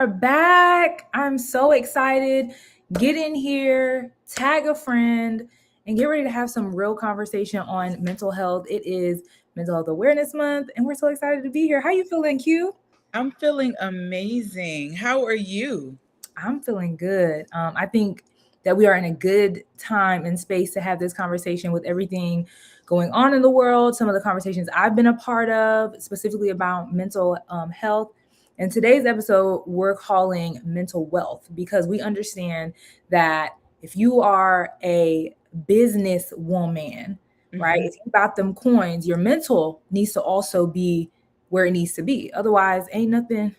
Are back. I'm so excited. Get in here, tag a friend, and get ready to have some real conversation on mental health. It is Mental Health Awareness Month, and we're so excited to be here. How you feeling, Q? I'm feeling amazing. How are you? I'm feeling good. I think that we are in a good time and space to have this conversation with everything going on in the world, some of the conversations I've been a part of, specifically about mental health. In today's episode, we're calling mental wealth because we understand that if you are a business woman, right, Mhm. if you got them coins, your mental needs to also be where it needs to be. Otherwise, ain't nothing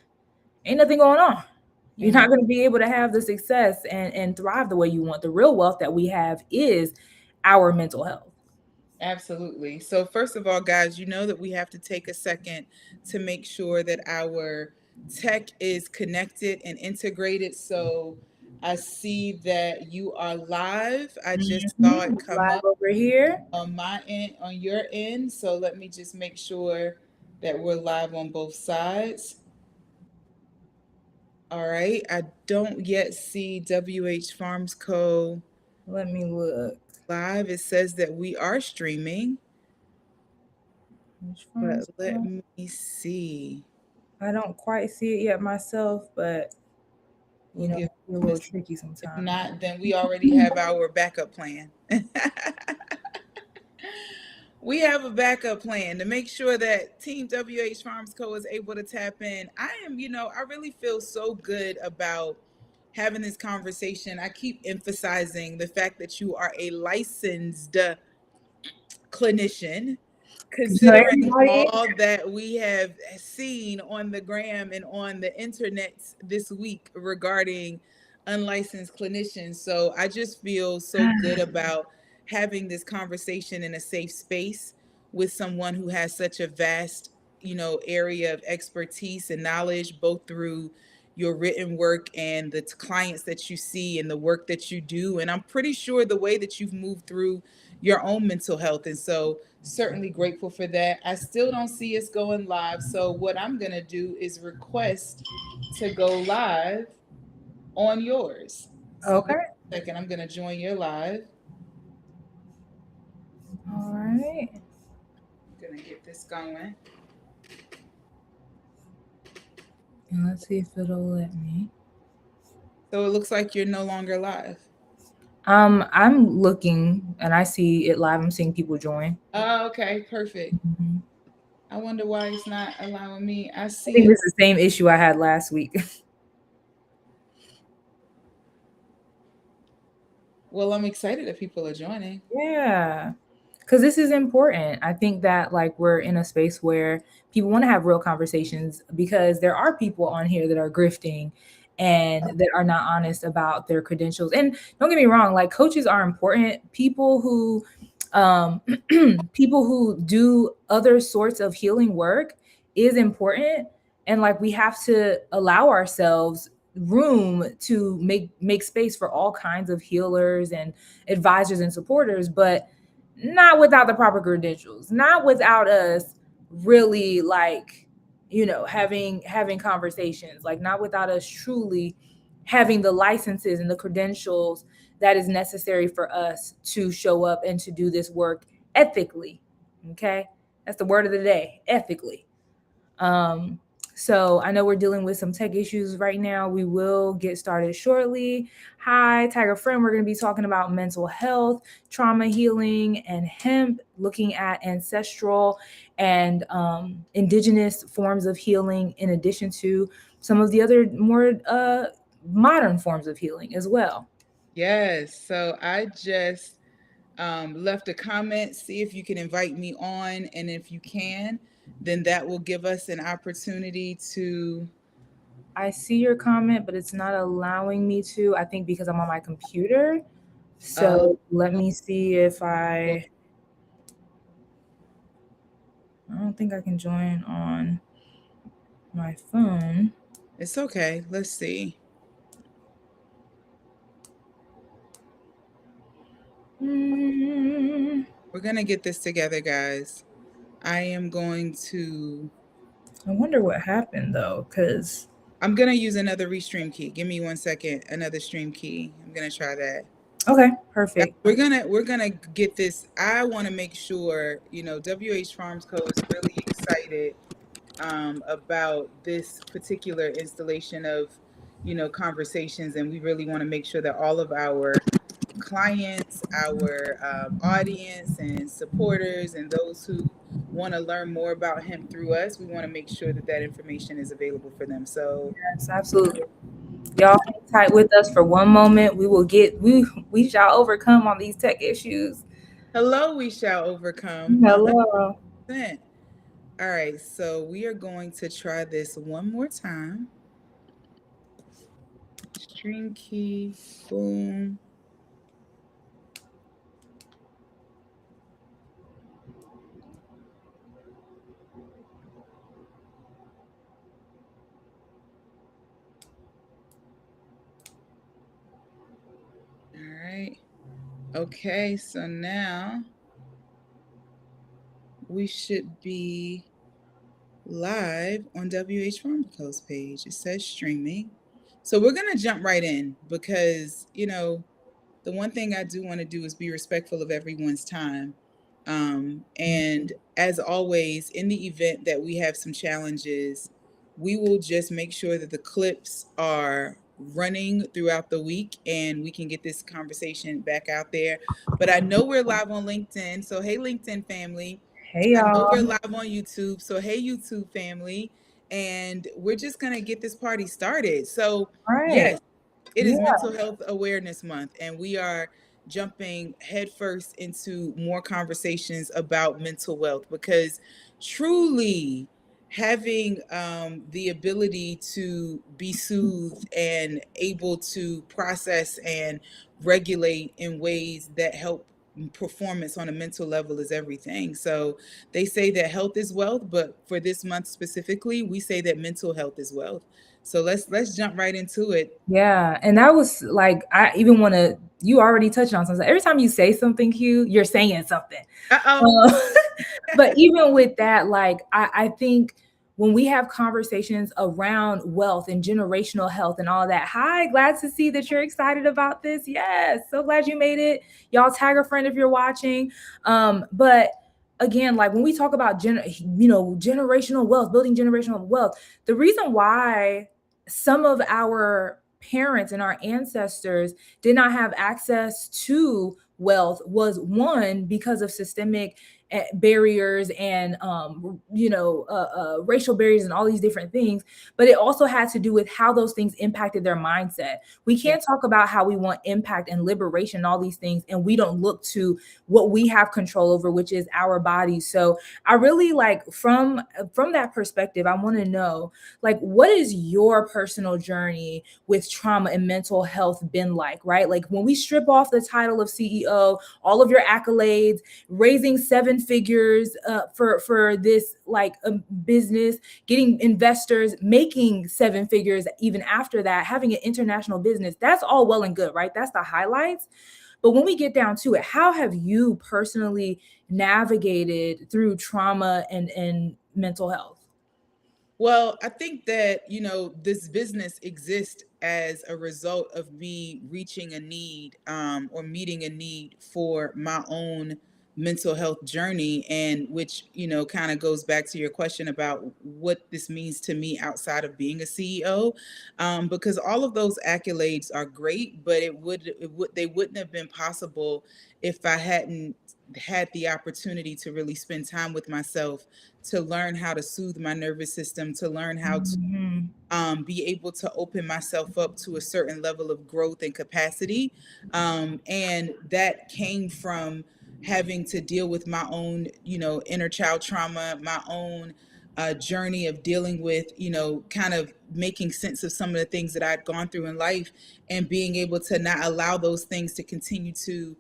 going on. You're And not going to be able to have the success and thrive the way you want. The real wealth that we have is our mental health. absolutely. So, first of all, guys, you know that we have to take a second to make sure that our tech is connected and integrated. So, I see that you are live. I just saw it come Live up over here. on my end, on your end. So, let me just make sure that we're live on both sides. All right. I don't yet see WH Farms Co. Let me look. live. It says that we are streaming, Which but one's let that? me see. I don't quite see it yet myself, but We'll give it's a little this. tricky If sometimes. not, then we already have our backup plan. We have a backup plan to make sure that Team WH Farms Co. is able to tap in. I really feel so good about having this conversation. I keep emphasizing the fact that you are a licensed clinician, Can you tell considering everybody? all that we have seen on the gram and on the internet this week regarding unlicensed clinicians. So I just feel so good about having this conversation in a safe space with someone who has such a vast, area of expertise and knowledge, both through your written work and the clients that you see and the work that you do. And I'm pretty sure the way that you've moved through your own mental health. And so, certainly grateful for that. I still don't see us going live. So, what I'm going to do is request to go live on yours. So, give Okay. me a second. I'm going to join your live. All right. I'm going to get this going. And let's see if it'll let me. So, it looks like you're no longer live. I'm looking and I see it live. I'm seeing people join. Oh, okay. Perfect. Mhm. I wonder why it's not allowing me. I I see think it. this is the same issue I had last week. Well, I'm excited that people are joining. Yeah. Because this is important. I think that like we're in a space where people want to have real conversations because there are people on here that are grifting and that are not honest about their credentials. And don't get me wrong, like coaches are important. People who people who do other sorts of healing work is important. And like we have to allow ourselves room to make space for all kinds of healers and advisors and supporters, but not without the proper credentials, not without us really like having conversations, like not without us truly having the licenses and the credentials that is necessary for us to show up and to do this work ethically. Okay, that's the word of the day, ethically. um, so I know we're dealing with some tech issues right now. We will get started shortly. Hi, Tiger Friend. We're going to be talking about mental health, trauma healing, and hemp, looking at ancestral and indigenous forms of healing, in addition to some of the other more modern forms of healing as well. Yes. So, I just left a comment. See if you can invite me on. And if you can, then that will give us an opportunity to. I see your comment, but it's not allowing me to. I think because I'm on my computer. Uh, So let me see if I don't think I can join on my phone. it's okay. Let's see. Hmm, We're going to get this together, guys. I am going to. I wonder what happened though, because I'm gonna use another restream key. Give me 1 second. Another stream key. I'm gonna try that. Okay, Yeah, perfect. we're gonna get this. I want to make sure WH Farms Co is really excited about this particular installation of conversations, and we really want to make sure that all of our clients, our audience, and supporters, and those who want to learn more about hemp through us, we want to make sure that that information is available for them. So, Yes, absolutely. Y'all hang tight with us for one moment. We shall overcome on these tech issues. hello, we shall overcome Hello. 100%. All right, so we are going to try this one more time. String key, boom. All right. Okay, so now we should be live on WH Pharmaco's page. It says streaming. So we're going to jump right in because, the one thing I do want to do is be respectful of everyone's time. And as always, in the event that we have some challenges, we will just make sure that the clips are running throughout the week and we can get this conversation back out there. But I know we're live on LinkedIn. So, hey, LinkedIn family. Hey I know we're y'all. live on YouTube. So, hey, YouTube family. And we're just going to get this party started. So, All right. yes, it Yeah. is Mental Health Awareness Month, and we are jumping headfirst into more conversations about mental wealth because truly having the ability to be soothed and able to process and regulate in ways that help performance on a mental level is everything. So they say that health is wealth, but for this month specifically, we say that mental health is wealth. So let's jump right into it. Yeah. And that was like I even want to you already touched on something. Every time you say something, Q, you're saying something. Uh-oh. Uh, but even with that, like I think when we have conversations around wealth and generational health and all that, hi, glad to see that you're excited about this. Yes, so glad you made it. Y'all tag a friend if you're watching. But again, like when we talk about generational wealth, building generational wealth, the reason why some of our parents and our ancestors did not have access to wealth was one because of systemic barriers and racial barriers and all these different things, but it also had to do with how those things impacted their mindset. We Yeah. can't talk about how we want impact and liberation and all these things and we don't look to what we have control over, which is our bodies. So I really like from that perspective, I want to know, like, what is your personal journey with trauma and mental health been like, right? Like when we strip off the title of CEO, all of your accolades, raising seven figures for this like business, getting investors, making seven figures even after that, having an international business, that's all well and good, right? That's the highlights. But when we get down to it, how have you personally navigated through trauma and mental health? Well, I think that, this business exists as a result of me reaching a need or meeting a need for my own mental health journey, and which, kind of goes back to your question about what this means to me outside of being a CEO. Because all of those accolades are great, but they wouldn't have been possible if I hadn't had the opportunity to really spend time with myself, to learn how to soothe my nervous system, to learn how to Mhm. be able to open myself up to a certain level of growth and capacity. And that came from having to deal with my own, inner child trauma, my own journey of dealing with, kind of making sense of some of the things that I'd gone through in life, and being able to not allow those things to continue to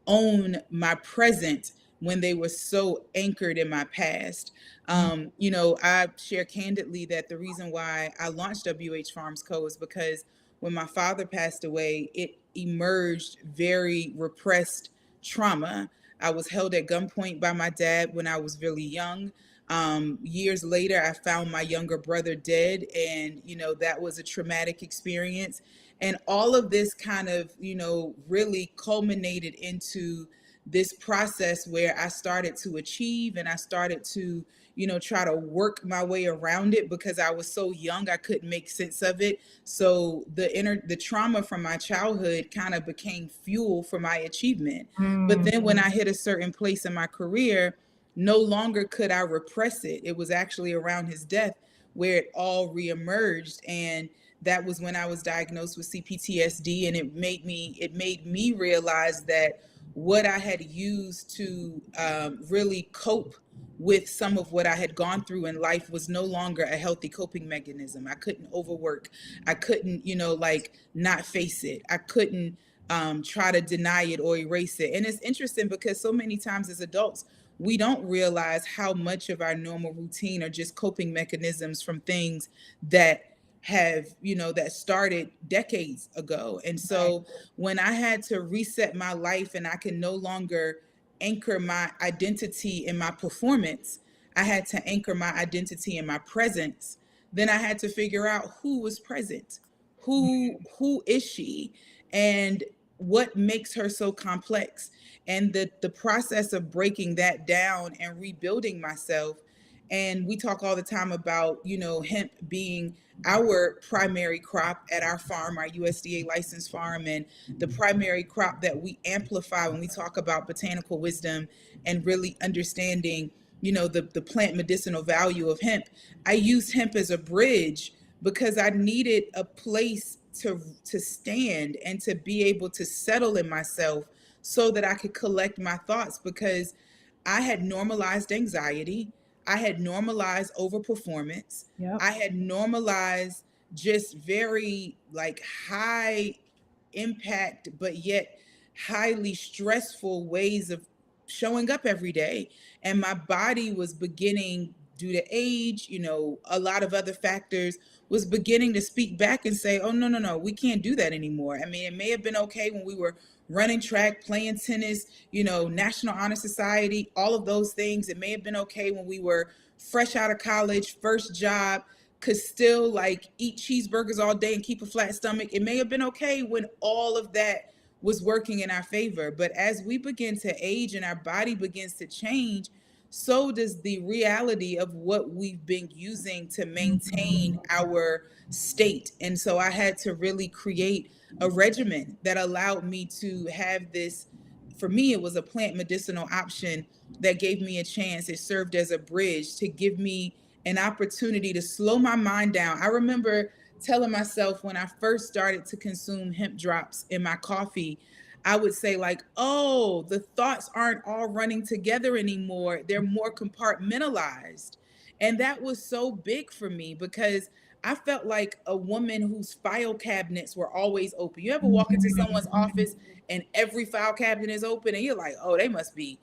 own my present when they were so anchored in my past. I share candidly that the reason why I launched WH Farms Co. is because when my father passed away, it emerged very repressed trauma. I was held at gunpoint by my dad when I was really young. Years later, I found my younger brother dead, and that was a traumatic experience. And all of this kind of really culminated into this process where I started to achieve, and I started to try to work my way around it because I was so young, I couldn't make sense of it. So the trauma from my childhood kind of became fuel for my achievement. But then when Mm. I hit a certain place in my career, no longer could I repress it. It was actually around his death where it all reemerged. And that was when I was diagnosed with CPTSD. And it made me realize that what I had used to really cope with some of what I had gone through in life was no longer a healthy coping mechanism. I couldn't overwork. I couldn't, like, not face it. I couldn't try to deny it or erase it. And it's interesting because so many times as adults, we don't realize how much of our normal routine are just coping mechanisms from things that that started decades ago. And Right. so when I had to reset my life and I can no longer anchor my identity in my performance, I had to anchor my identity in my presence. Then I had to figure out who was present, who is she, and what makes her so complex. And the process of breaking that down and rebuilding myself. And we talk all the time about hemp being our primary crop at our farm, our USDA licensed farm, and the primary crop that we amplify when we talk about botanical wisdom and really understanding the plant medicinal value of hemp. I use hemp as a bridge because I needed a place to stand and to be able to settle in myself so that I could collect my thoughts, because I had normalized anxiety. I had normalized overperformance. Yep. I had normalized just very like high impact, but yet highly stressful ways of showing up every day. And my body was beginning, due to age, a lot of other factors, was beginning to speak back and say, oh, no, no, no, we can't do that anymore. I mean, it may have been okay when we were running track, playing tennis, National Honor Society, all of those things. It may have been okay when we were fresh out of college, first job, could still like eat cheeseburgers all day and keep a flat stomach. It may have been okay when all of that was working in our favor. But as we begin to age and our body begins to change, so does the reality of what we've been using to maintain Mhm. our state. And so I had to really create a regimen that allowed me to have this. For me, it was a plant medicinal option that gave me a chance. It served as a bridge to give me an opportunity to slow my mind down. I remember telling myself when I first started to consume hemp drops in my coffee, I would say, like, oh, the thoughts aren't all running together anymore. They're more compartmentalized. And that was so big for me because I felt like a woman whose file cabinets were always open. You ever walk into someone's office and every file cabinet is open and you're like, oh, they must be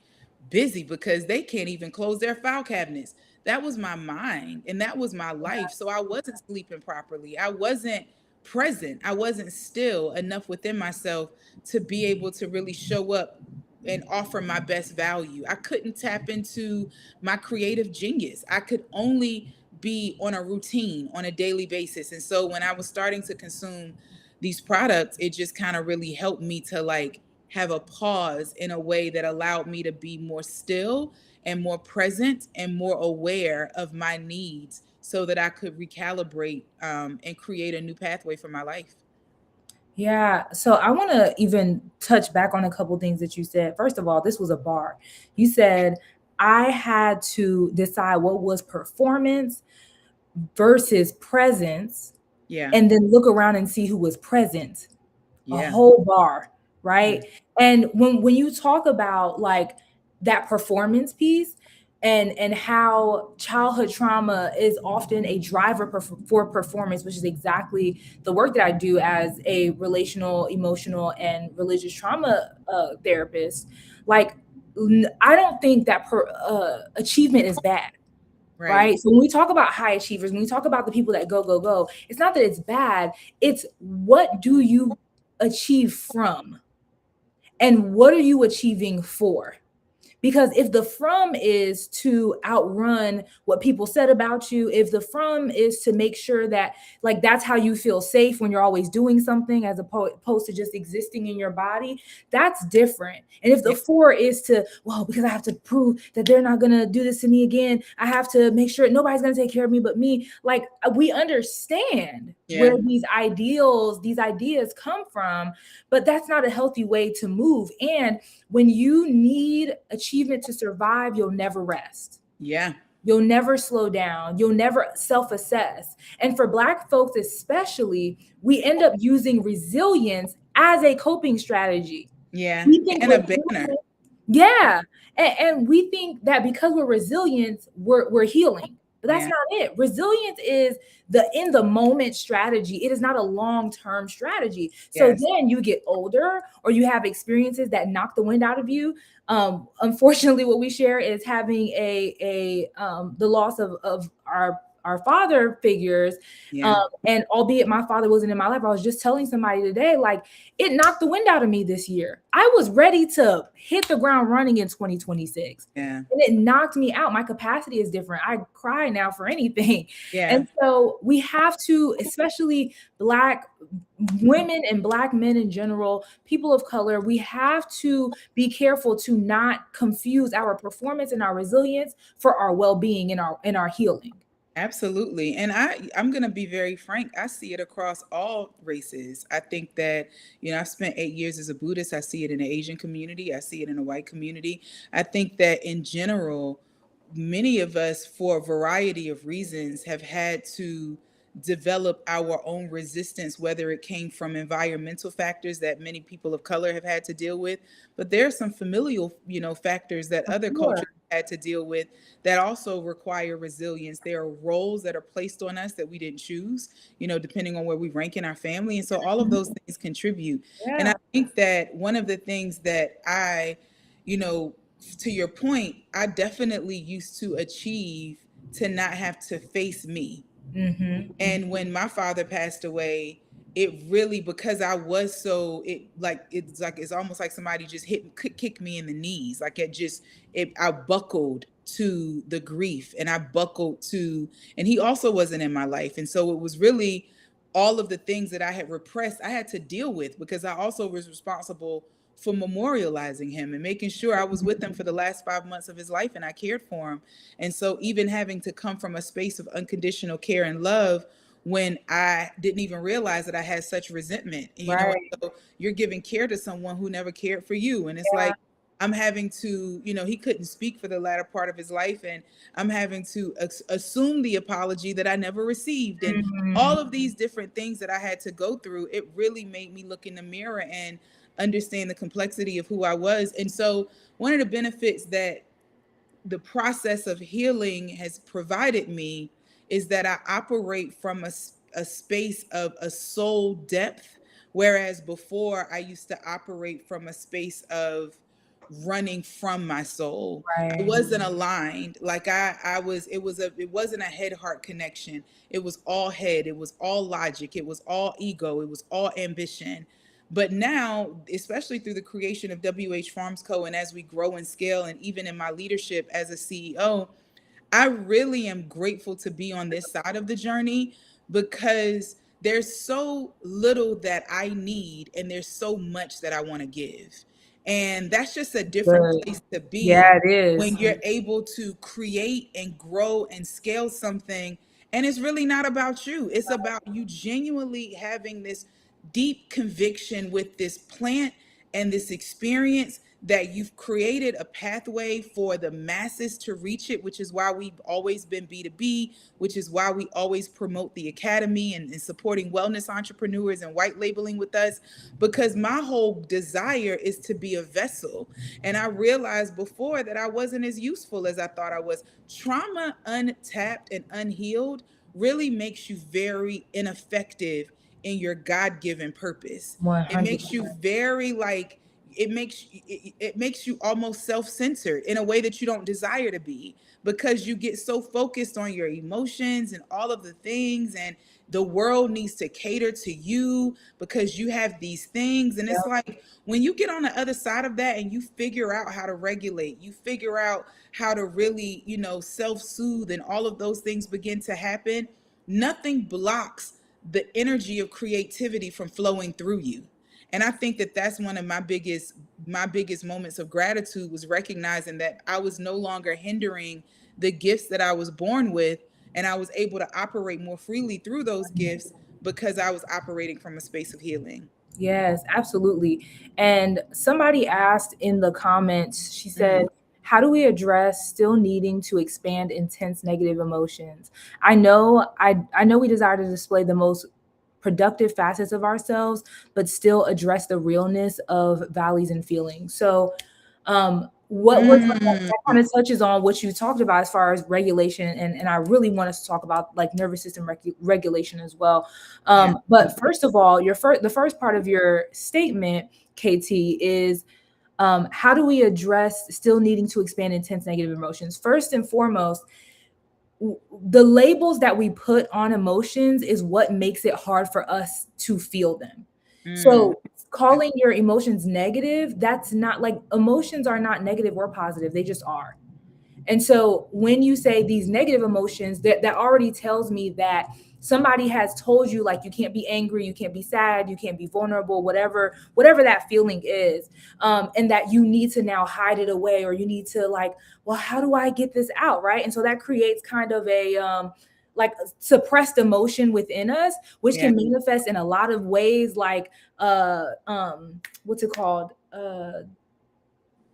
busy because they can't even close their file cabinets. That was my mind and that was my life. So I wasn't sleeping properly. I wasn't present. I wasn't still enough within myself to be able to really show up and offer my best value. I couldn't tap into my creative genius. I could only be on a routine on a daily basis. And so when I was starting to consume these products, it just kind of really helped me to like have a pause in a way that allowed me to be more still and more present and more aware of my needs so that I could recalibrate and create a new pathway for my life. Yeah, so I want to even touch back on a couple things that you said. First of all, this was a bar. You said I had to decide what was performance versus presence, Yeah. and then look around and see who was present. A Yeah. whole bar, Yeah. right? And when you talk about like that performance piece and how childhood trauma is often a driver for performance, which is exactly the work that I do as a relational, emotional, and religious trauma therapist. Like, I don't think that achievement is bad, Right. right? So when we talk about high achievers, when we talk about the people that go, go, go, it's not that it's bad. It's what do you achieve from? And what are you achieving for? Because if the from is to outrun what people said about you, if the from is to make sure that like that's how you feel safe when you're always doing something as opposed to just existing in your body, that's different. And if the Yeah. for is to, well, because I have to prove that they're not going to do this to me again, I have to make sure nobody's going to take care of me but me. Like we understand where Yeah. these ideas come from, but that's not a healthy way to move. And when you need achievement to survive, you'll never rest. Yeah. You'll never slow down. You'll never self assess. And for Black folks, especially, we end up using resilience as a coping strategy. Yeah. We think And a banner. resilient, yeah. And we think that because we're resilient, we're healing. But that's Yeah. not it. Resilience is the in the moment strategy. It is not a long term strategy. So Yes. then you get older or you have experiences that knock the wind out of you. Unfortunately, what we share is having a the loss of our father figures. Yeah. And albeit my father wasn't in my life, I was just telling somebody today, like it knocked the wind out of me this year. I was ready to hit the ground running in 2026. Yeah. And it knocked me out. My capacity is different. I cry now for anything. Yeah. And so we have to, especially Black women and Black men in general, people of color, we have to be careful to not confuse our performance and our resilience for our well-being and our healing. Absolutely. And I'm going to be very frank. I see it across all races. I think that, I've spent 8 years as a Buddhist. I see it in the Asian community. I see it in the white community. I think that in general, many of us, for a variety of reasons, have had to develop our own resistance, whether it came from environmental factors that many people of color have had to deal with. But there are some familial, factors that For other sure. cultures had to deal with that also require resilience. There are roles that are placed on us that we didn't choose, depending on where we rank in our family. And so all of Mhm. those things contribute. And Yeah. I think that one of the things that you know, to your point, I definitely used to achieve to not have to face me. Mm-hmm. And when my father passed away, it really, because I was so, it's almost like somebody just kicked me in the knees. Like I buckled to the grief, and I buckled to, and he also wasn't in my life. And so it was really all of the things that I had repressed, I had to deal with, because I also was responsible for memorializing him and making sure I was with him for the last 5 months of his life and I cared for him. And so even having to come from a space of unconditional care and love when I didn't even realize that I had such resentment, Right. so you're giving care to someone who never cared for you. And it's Yeah. like, I'm having to, he couldn't speak for the latter part of his life. And I'm having to assume the apology that I never received. And Mhm. all of these different things that I had to go through, it really made me look in the mirror and understand the complexity of who I was. And so one of the benefits that the process of healing has provided me is that I operate from a space of a soul depth, whereas before I used to operate from a space of running from my soul. I Right. wasn't aligned. Like I was, it wasn't a head heart connection. It was all head, it was all logic, it was all ego, it was all ambition. But now, especially through the creation of WH Farms Co., and as we grow and scale, and even in my leadership as a CEO, I really am grateful to be on this side of the journey, because there's so little that I need and there's so much that I want to give. And that's just a different Good. place to be Yeah, it when is. you're able to create and grow and scale something. And it's really not about you, it's about you genuinely having this deep conviction with this plant and this experience, that you've created a pathway for the masses to reach it, which is why we've always been B2B, which is why we always promote the academy and supporting wellness entrepreneurs and white labeling with us, because my whole desire is to be a vessel. And I realized before that I wasn't as useful as I thought I was. Trauma untapped and unhealed really makes you very ineffective in your God-given purpose. It makes you 100%. very like, it makes you almost self-centered in a way that you don't desire to be, because you get so focused on your emotions and all of the things, and the world needs to cater to you because you have these things. And it's Yep. like when you get on the other side of that and you figure out how to regulate, you figure out how to really, self soothe, and all of those things begin to happen, nothing blocks the energy of creativity from flowing through you. And I think that that's one of my biggest moments of gratitude, was recognizing that I was no longer hindering the gifts that I was born with, and I was able to operate more freely through those gifts because I was operating from a space of healing. Yes, absolutely. And somebody asked in the comments, she said, Mm. how do we address still needing to expand intense negative emotions? I know we desire to display the most productive facets of ourselves, but still address the realness of valleys and feelings. So that Mm. kind of touches on what you talked about as far as regulation, and I really want us to talk about like nervous system regulation as well. Yeah. But first of all, the first part of your statement, KT, is how do we address still needing to expand intense negative emotions? First and foremost, the labels that we put on emotions is what makes it hard for us to feel them. Mm. So calling your emotions negative, that's not, like, emotions are not negative or positive, they just are. And so when you say these negative emotions, that already tells me that somebody has told you, like, you can't be angry, you can't be sad, you can't be vulnerable, whatever that feeling is, and that you need to now hide it away, or you need to, like, well, how do I get this out, right? And so that creates kind of a like suppressed emotion within us, which Yeah. can manifest in a lot of ways, like what's it called?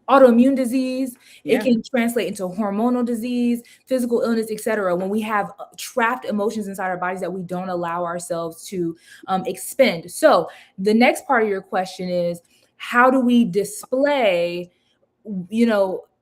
Autoimmune disease. It Yeah. can translate into hormonal disease, physical illness, etc. When we have trapped emotions inside our bodies that we don't allow ourselves to expend. So the next part of your question is, how do we display,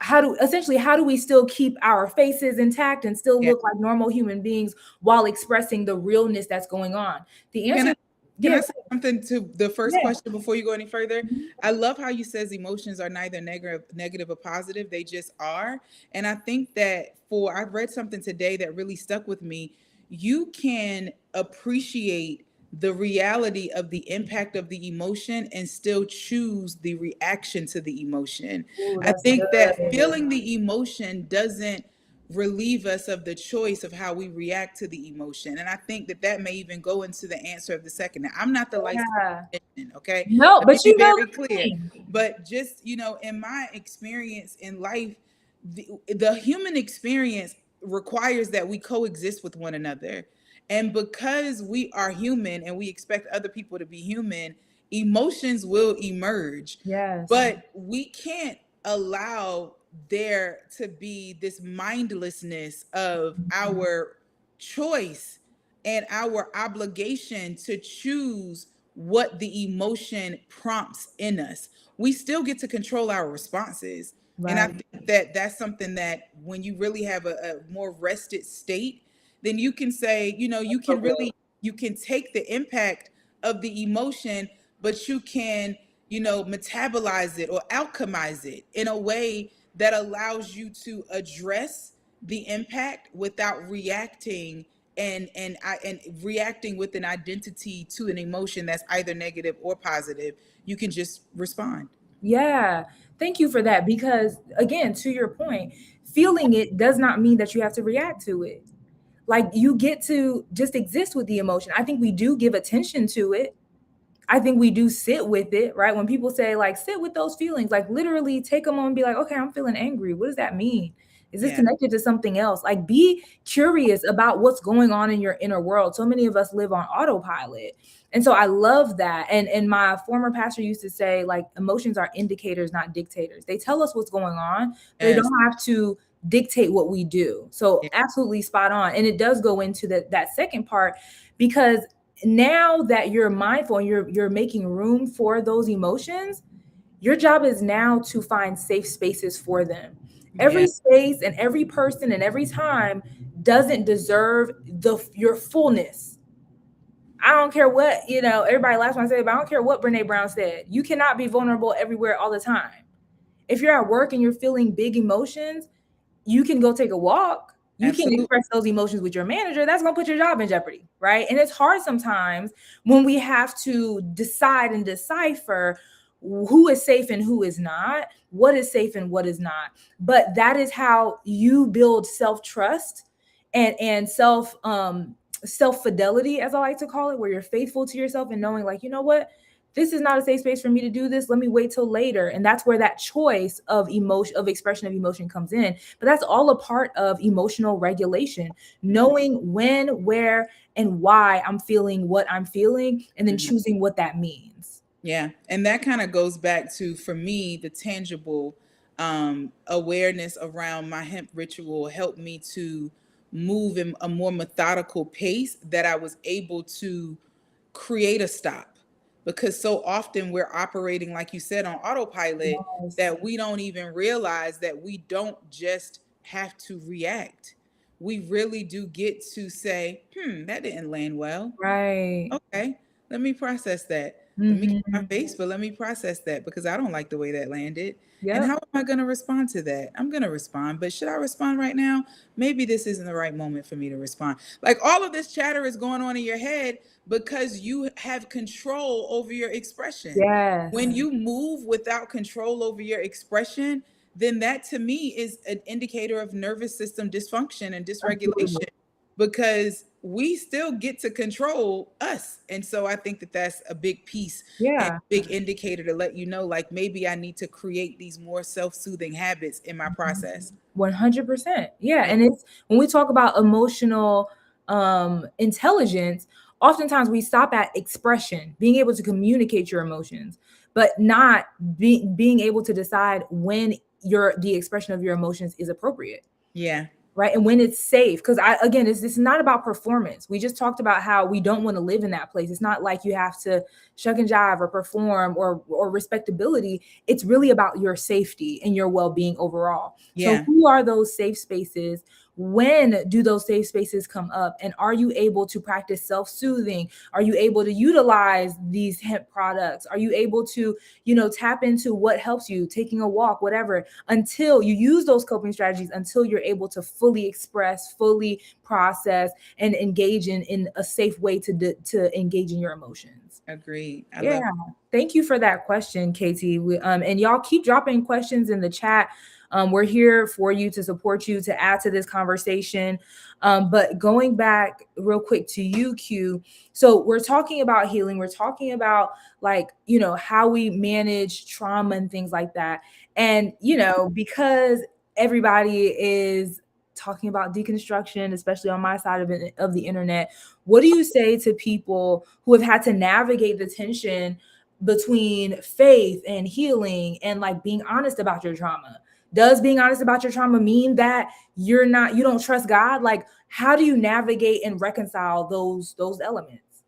how do we still keep our faces intact and still Yeah. look like normal human beings while expressing the realness that's going on? The Can I answer, can yeah, I say something to the first yeah. question before you go any further? Mhm. I love how you says emotions are neither negative or positive. They just are. And I think that I read something today that really stuck with me. You can appreciate the reality of the impact of the emotion and still choose the reaction to the emotion. Ooh, I that's think that good. feeling the emotion doesn't relieve us of the choice of how we react to the emotion. And I think that that may even go into the answer of the second. Now, I'm not the licensed Yeah. clinician, okay? No, Let me but be you know very the clear. thing. But just, in my experience in life, the human experience requires that we coexist with one another. And because we are human and we expect other people to be human, emotions will emerge. Yes. But we can't allow there to be this mindlessness of Mhm. our choice and our obligation to choose what the emotion prompts in us. We still get to control our responses. And I Right. think that that's something that when you really have a more rested state, then you can say, you So can good. really, you can take the impact of the emotion, but you can, metabolize it or alchemize it in a way that allows you to address the impact without reacting and reacting with an identity to an emotion that's either negative or positive. You can just respond. Yeah. Thank you for that, because again, to your point, feeling it does not mean that you have to react to it. Like, you get to just exist with the emotion. I think we do give attention to it. I think we do sit with it, right? When people say, like, sit with those feelings, like, literally take a moment and be like, okay, I'm feeling angry. What does that mean? Is this Yeah. connected to something else? Like, be curious about what's going on in your inner world. So many of us live on autopilot. And so I love that. And my former pastor used to say, like, emotions are indicators, not dictators. They tell us what's going on, but they Yes. don't have to dictate what we do. So Yeah. absolutely spot on. And it does go into that second part, because now that you're mindful and you're making room for those emotions, your job is now to find safe spaces for them. Yeah. Every space and every person and every time doesn't deserve your fullness. I don't care what, everybody laughs when I say it, but I don't care what Brene Brown said. You cannot be vulnerable everywhere all the time. If you're at work and you're feeling big emotions, you can go take a walk. You can't Absolutely. express those emotions with your manager. That's going to put your job in jeopardy, right? And it's hard sometimes when we have to decide and decipher who is safe and who is not, what is safe and what is not. But that is how you build self-trust and self fidelity, as I like to call it, where you're faithful to yourself and knowing, like, you know what, this is not a safe space for me to do this. Let me wait till later. And that's where that choice of emotion, of expression of emotion comes in. But that's all a part of emotional regulation, knowing when, where, and why I'm feeling what I'm feeling, and then Mhm. choosing what that means. Yeah. And that kind of goes back to, for me, the tangible awareness around my hemp ritual helped me to move in a more methodical pace, that I was able to create a stop. Because so often we're operating, like you said, on autopilot, Yes. that we don't even realize that we don't just have to react. We really do get to say, that didn't land well. Right. Okay, let me process that. Let me keep my Mm-hmm. face, but let me process that, because I don't like the way that landed. And how Yep. am I going to respond to that? I'm going to respond, but should I respond right now? Maybe this isn't the right moment for me to respond. Like, all of this chatter is going on in your head because you have control over your expression. When Yes. you move without control over your expression, then that to me is an indicator of nervous system dysfunction and Absolutely. dysregulation, because we still get to control us. And so I think that that's a big piece and Yeah. big indicator to let you know, like, maybe I need to create these more self-soothing habits in my process. 100%. Yeah. Yeah. And it's when we talk about emotional intelligence, oftentimes we stop at expression, being able to communicate your emotions, but not being able to decide when the expression of your emotions is appropriate, Yeah. right? And when it's safe. Because I again, this is not about performance. We just talked about how we don't want to live in that place. It's not like you have to shuck and jive or perform or respectability. It's really about your safety and your well-being overall. So Yeah. who are those safe spaces? When do those safe spaces come up? And are you able to practice self-soothing? Are you able to utilize these hemp products? Are you able to, tap into what helps you, taking a walk, whatever, until you use those coping strategies until you're able to fully express, fully process, and engage in a safe way to engage in your emotions. Agreed. I Yeah. love it. Thank you for that question, Katie. And y'all keep dropping questions in the chat. We're here for you, to support you, to add to this conversation. But going back real quick to you, Q. So we're talking about healing. We're talking about, like, how we manage trauma and things like that. And, because everybody is talking about deconstruction, especially on my side of the internet, what do you say to people who have had to navigate the tension between faith and healing and, like, being honest about your trauma? Does being honest about your trauma mean that you don't trust God? Like, how do you navigate and reconcile those elements?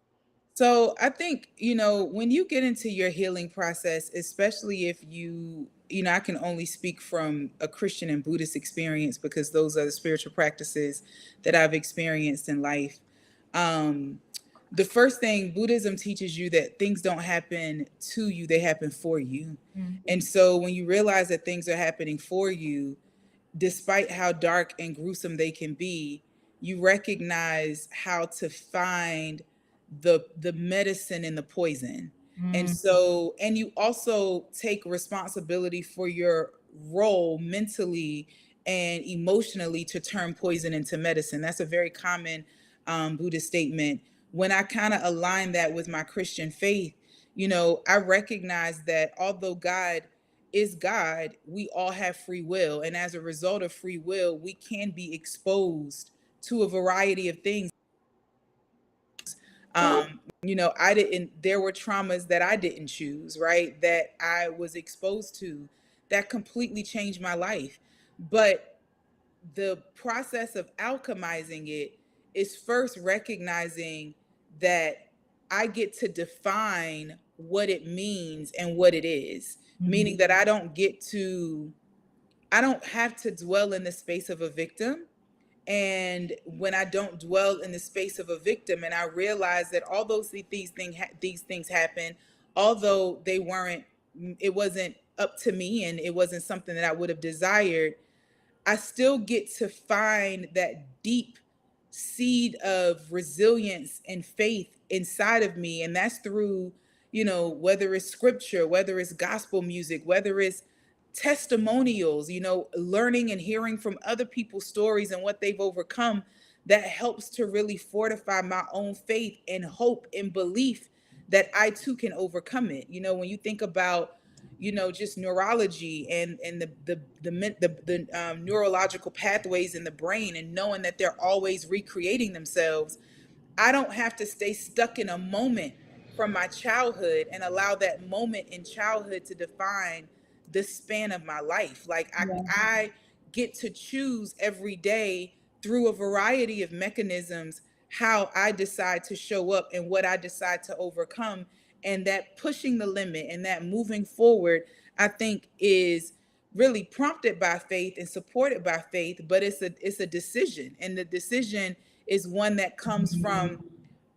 So I think, when you get into your healing process, especially if I can only speak from a Christian and Buddhist experience, because those are the spiritual practices that I've experienced in life. Um, the first thing, Buddhism teaches you that things don't happen to you, they happen for you. Mm. And so when you realize that things are happening for you, despite how dark and gruesome they can be, you recognize how to find the medicine in the poison. And Mm. so, and you also take responsibility for your role mentally and emotionally to turn poison into medicine. That's a very common Buddhist statement. When I kind of align that with my Christian faith, I recognize that although God is God, we all have free will. And as a result of free will, we can be exposed to a variety of things. I didn't, there were traumas that I didn't choose, right? That I was exposed to, that completely changed my life. But the process of alchemizing it is first recognizing that I get to define what it means and what it is, Mhm. meaning that I don't have to dwell in the space of a victim. And when I don't dwell in the space of a victim, and I realize that although these things happen, although it wasn't up to me, and it wasn't something that I would have desired, I still get to find that deep seed of resilience and faith inside of me. And that's through, whether it's scripture, whether it's gospel music, whether it's testimonials, learning and hearing from other people's stories and what they've overcome, that helps to really fortify my own faith and hope and belief that I too can overcome it. When you think about, just neurology and the neurological pathways in the brain, and knowing that they're always recreating themselves, I don't have to stay stuck in a moment from my childhood and allow that moment in childhood to define the span of my life. Like Yeah. I get to choose every day through a variety of mechanisms how I decide to show up and what I decide to overcome. And that pushing the limit and that moving forward, I think, is really prompted by faith and supported by faith, but it's a decision. And the decision is one that comes from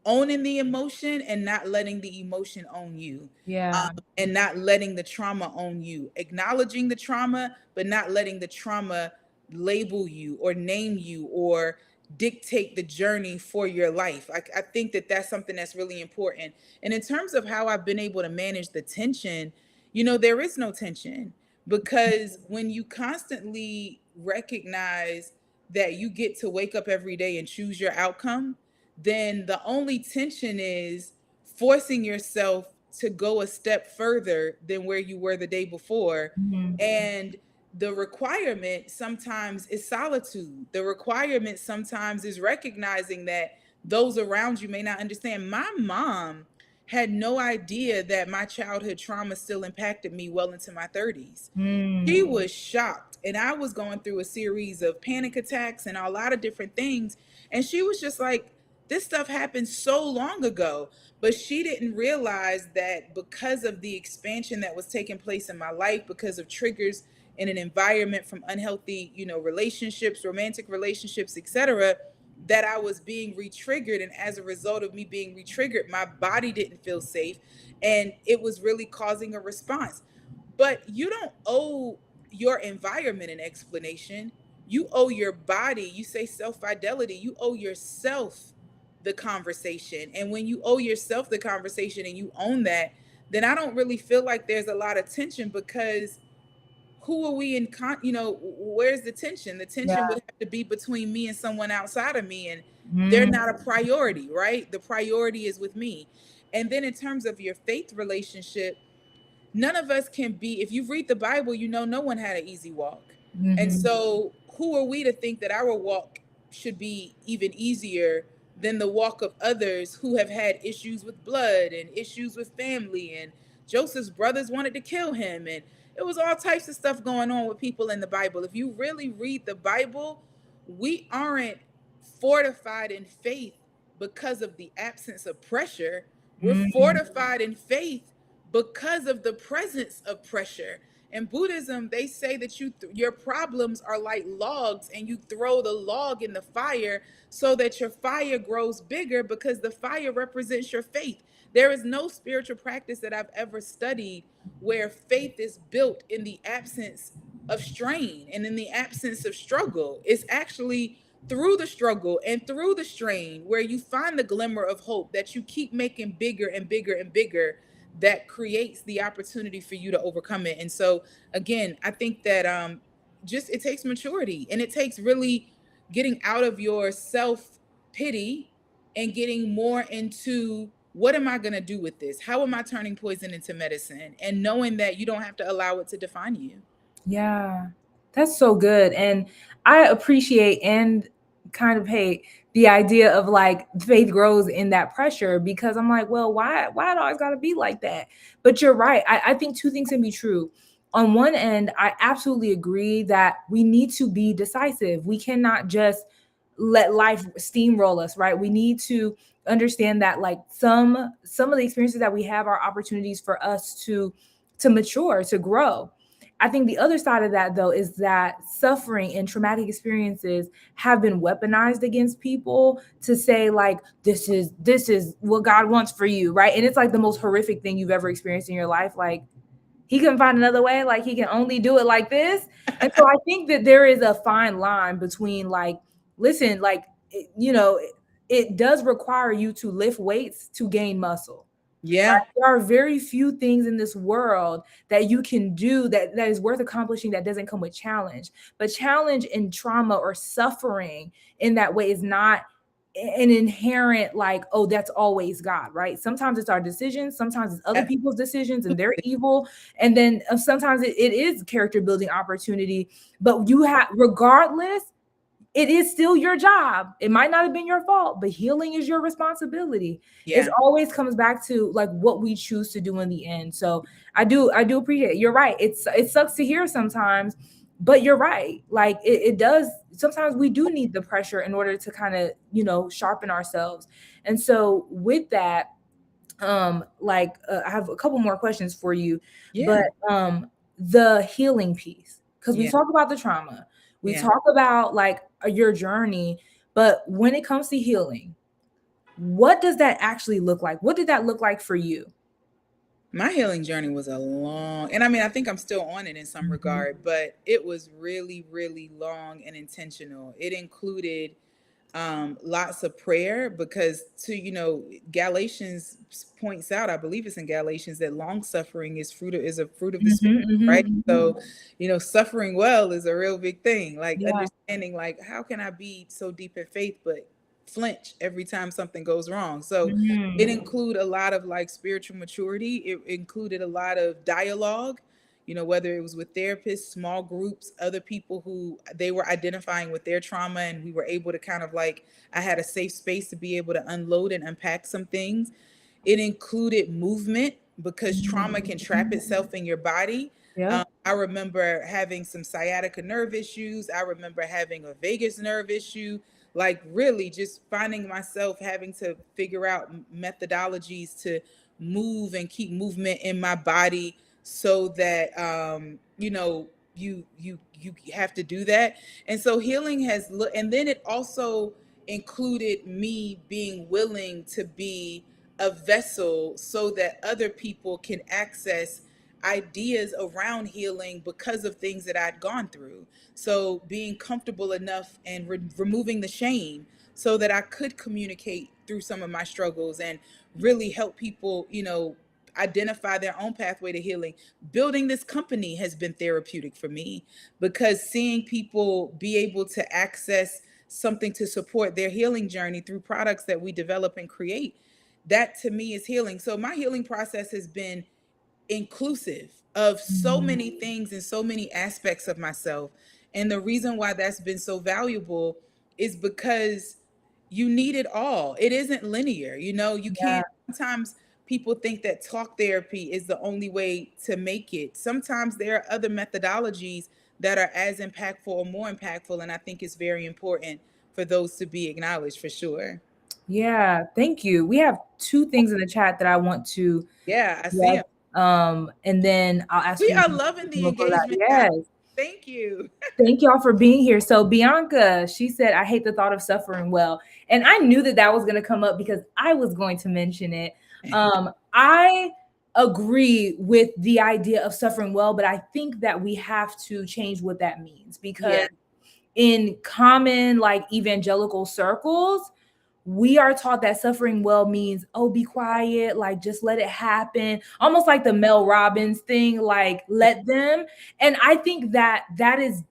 owning the emotion and not letting the emotion own you, Yeah. and not letting the trauma own you, acknowledging the trauma but not letting the trauma label you or name you or dictate the journey for your life. I think that that's something that's really important. And in terms of how I've been able to manage the tension, there is no tension, because when you constantly recognize that you get to wake up every day and choose your outcome, then the only tension is forcing yourself to go a step further than where you were the day before. Mhm. And the requirement sometimes is solitude. The requirement sometimes is recognizing that those around you may not understand. My mom had no idea that my childhood trauma still impacted me well into my 30s. She Mm. was shocked. And I was going through a series of panic attacks and a lot of different things. And she was just like, this stuff happened so long ago. But she didn't realize that because of the expansion that was taking place in my life, because of triggers in an environment from unhealthy, relationships, romantic relationships, etc., that I was being re-triggered. And as a result of me being re-triggered, my body didn't feel safe. And it was really causing a response. But you don't owe your environment an explanation. You owe your body, you say self fidelity, you owe yourself the conversation. And when you owe yourself the conversation and you own that, then I don't really feel like there's a lot of tension, because who are we where's the tension? The tension Yeah. would have to be between me and someone outside of me, and they're Mm. not a priority, right? The priority is with me. And then in terms of your faith relationship, none of us can be, if you read the Bible, no one had an easy walk. And Mhm. so who are we to think that our walk should be even easier than the walk of others who have had issues with blood and issues with family, and Joseph's brothers wanted to kill him, and it was all types of stuff going on with people in the Bible. If you really read the Bible, we aren't fortified in faith because of the absence of pressure. We're Mm. fortified in faith because of the presence of pressure. In Buddhism, they say that your problems are like logs, and you throw the log in the fire so that your fire grows bigger, because the fire represents your faith. There is no spiritual practice that I've ever studied where faith is built in the absence of strain and in the absence of struggle. It's actually through the struggle and through the strain where you find the glimmer of hope that you keep making bigger and bigger and bigger, that creates the opportunity for you to overcome it. And so again, I think that just it takes maturity, and it takes really getting out of your self pity and getting more into, what am I going to do with this? How am I turning poison into medicine? And knowing that you don't have to allow it to define you. Yeah, that's so good. And I appreciate and kind of hate the idea of like faith grows in that pressure, because I'm like, well, why it always gotta be like that? But you're right. I think two things can be true. On one end, I absolutely agree that we need to be decisive. We cannot just let life steamroll us, right? We need to understand that like some of the experiences that we have are opportunities for us to mature, to grow. I think the other side of that, though, is that suffering and traumatic experiences have been weaponized against people to say like this is what God wants for you, right? And it's like the most horrific thing you've ever experienced in your life. Like He couldn't find another way. Like he can only do it like this. And so I think that there is a fine line between like, listen, like, you know, it does require you to lift weights to gain muscle. Yeah. Right? There are very few things in this world that you can do that is worth accomplishing that doesn't come with challenge. But challenge and trauma or suffering in that way is not an inherent like, oh, that's always God, right? Sometimes it's our decisions, sometimes it's other Yeah. people's decisions and they're evil, and then sometimes it is character building opportunity. But you have, regardless, it is still your job. It might not have been your fault, but healing is your responsibility. It Yeah. always comes back to like what we choose to do in the end. So I do appreciate it. You're right. It sucks to hear sometimes, but you're right. Like it does. Sometimes we do need the pressure in order to kind of, sharpen ourselves. And so with that, I have a couple more questions for you, but Yeah. the healing piece, because we Yeah. talk about the trauma, we Yeah. talk about like your journey, but when it comes to healing, what does that actually look like? What did that look like for you? My healing journey was a long, and I mean, I think I'm still on it in some Mhm. regard, but it was really, really long and intentional. It included lots of prayer because, to Galatians points out, I believe it's in Galatians, that long suffering is a fruit of the Mhm, spirit, mhm, right? mhm. So suffering well is a real big thing, like Yeah. understanding, like, how can I be so deep in faith but flinch every time something goes wrong? So it Mhm. included a lot of like spiritual maturity. It included a lot of dialogue, whether it was with therapists, small groups, other people who they were identifying with their trauma, and we were able to kind of like, I had a safe space to be able to unload and unpack some things. It included movement because trauma Mhm. can trap itself in your body. Yep. I remember having some sciatica nerve issues. I remember having a vagus nerve issue. Like, really, just finding myself having to figure out methodologies to move and keep movement in my body so that you have to do that. And so healing and then it also included me being willing to be a vessel so that other people can access ideas around healing because of things that I'd gone through. So being comfortable enough and removing the shame so that I could communicate through some of my struggles and really help people, identify their own pathway to healing. Building this company has been therapeutic for me because seeing people be able to access something to support their healing journey through products that we develop and create, that to me is healing. So my healing process has been inclusive of so Mhm. many things and so many aspects of myself. And the reason why that's been so valuable is because you need it all. It isn't linear. You Yeah. can't, sometimes people think that talk therapy is the only way to make it. Sometimes there are other methodologies that are as impactful or more impactful. And I think it's very important for those to be acknowledged for sure. Yeah, thank you. We have two things in the chat that I want to Yeah, I see address, them. And then I'll ask We you are loving the more for that. engagement, guys. Yes. Thank you. Thank y'all for being here. So Bianca, she said, "I hate the thought of suffering well," and I knew that that was going to come up because I was going to mention it. I agree with the idea of suffering well, but I think that we have to change what that means because Yeah. in common like evangelical circles, we are taught that suffering well means, oh, be quiet, like just let it happen, almost like the Mel Robbins thing, like let them. And I think that that is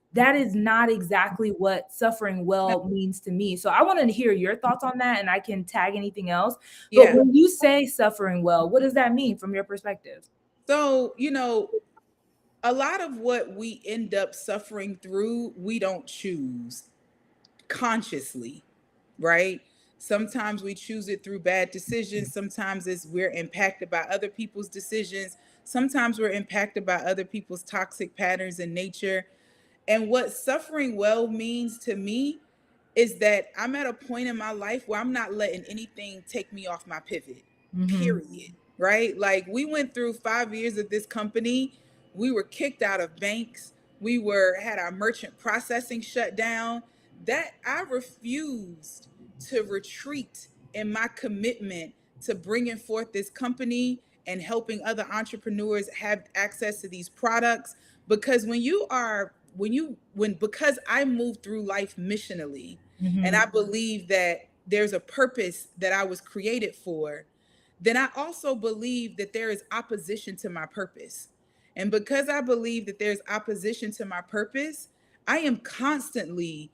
not exactly what suffering No, well means to me. So I want to hear your thoughts on that, and I can tag anything else. But yeah. when you say suffering well, what does that mean from your perspective? So, a lot of what we end up suffering through, we don't choose consciously, right? Sometimes we choose it through bad decisions. Sometimes it's we're impacted by other people's decisions. Sometimes we're impacted by other people's toxic patterns in nature. And what suffering well means to me is that I'm at a point in my life where I'm not letting anything take me off my pivot, Mm-hmm. period. Right? Like, we went through 5 years of this company. We were kicked out of banks. We had our merchant processing shut down. That I refused to retreat in my commitment to bringing forth this company and helping other entrepreneurs have access to these products. Because because I move through life missionally, and Mhm. I believe that there's a purpose that I was created for, then I also believe that there is opposition to my purpose. And because I believe that there's opposition to my purpose, I am constantly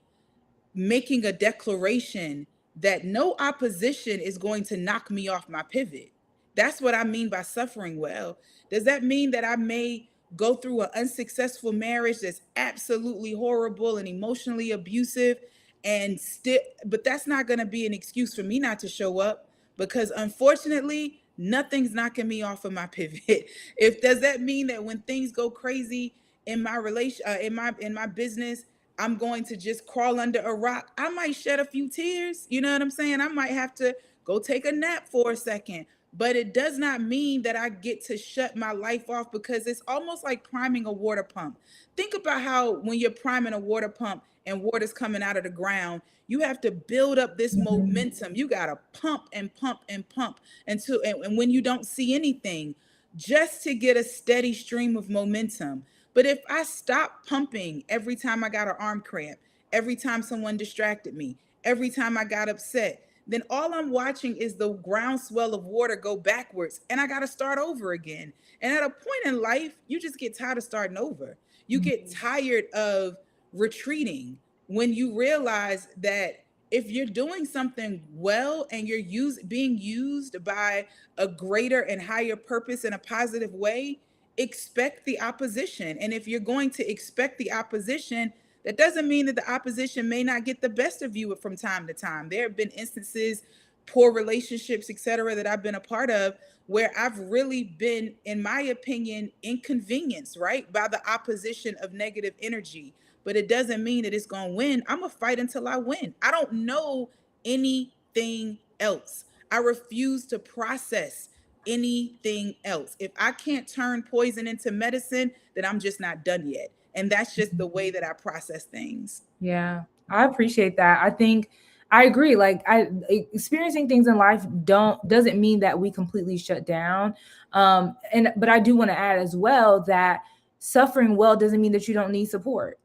making a declaration that no opposition is going to knock me off my pivot. That's what I mean by suffering well. Does that mean that I may go through an unsuccessful marriage that's absolutely horrible and emotionally abusive and still, but that's not going to be an excuse for me not to show up, because unfortunately nothing's knocking me off of my pivot. If does that mean that when things go crazy in my relation in my business, I'm going to just crawl under a rock? I might shed a few tears. You know what I'm saying? I might have to go take a nap for a second. But it does not mean that I get to shut my life off, because it's almost like priming a water pump. Think about how when you're priming a water pump and water's coming out of the ground, you have to build up this Mhm. momentum. You got to pump and pump and pump until, and when you don't see anything, just to get a steady stream of momentum. But if I stop pumping every time I got an arm cramp, every time someone distracted me, every time I got upset, then all I'm watching is the groundswell of water go backwards, and I got to start over again. And at a point in life, you just get tired of starting over. You get Mhm. tired of retreating when you realize that if you're doing something well and you're being used by a greater and higher purpose in a positive way, expect the opposition. And if you're going to expect the opposition, that doesn't mean that the opposition may not get the best of you from time to time. There have been instances, poor relationships, etc., that I've been a part of, where I've really been, in my opinion, inconvenienced, right, by the opposition of negative energy. But it doesn't mean that it's going to win. I'm going to fight until I win. I don't know anything else. I refuse to process anything else. If I can't turn poison into medicine, then I'm just not done yet. And that's just the way that I process things. Yeah, I appreciate that. I think I agree. Like experiencing things in life don't doesn't mean that we completely shut down. And but I do want to add as well that suffering well doesn't mean that you don't need support,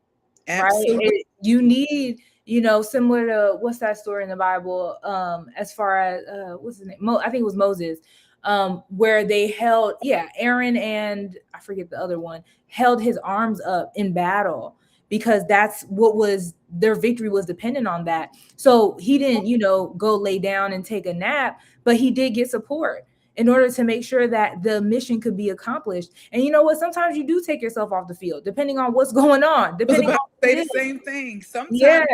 right? Absolutely. You need, similar to what's that story in the Bible, as far as what's his name? I think it was Moses, where they held, yeah, Aaron and I forget the other one, held his arms up in battle because that's what was their victory was dependent on that. So he didn't, go lay down and take a nap, but he did get support in order to make sure that the mission could be accomplished. And you know what? Sometimes you do take yourself off the field, depending on what's going on, I was depending about on to what say it the is. same thing. Yeah. Sometimes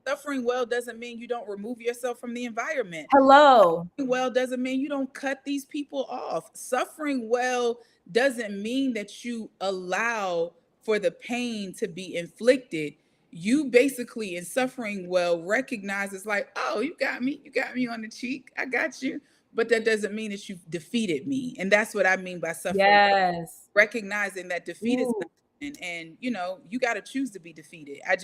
suffering well doesn't mean you don't remove yourself from the environment. Hello. Well doesn't mean you don't cut these people off. Suffering well doesn't mean that you allow for the pain to be inflicted. You basically, in suffering well, recognize it's like, oh, you got me on the cheek, I got you. But that doesn't mean that you've defeated me. And that's what I mean by suffering well. Yes. Recognizing that defeat is Ooh. not, and you got to choose to be defeated. I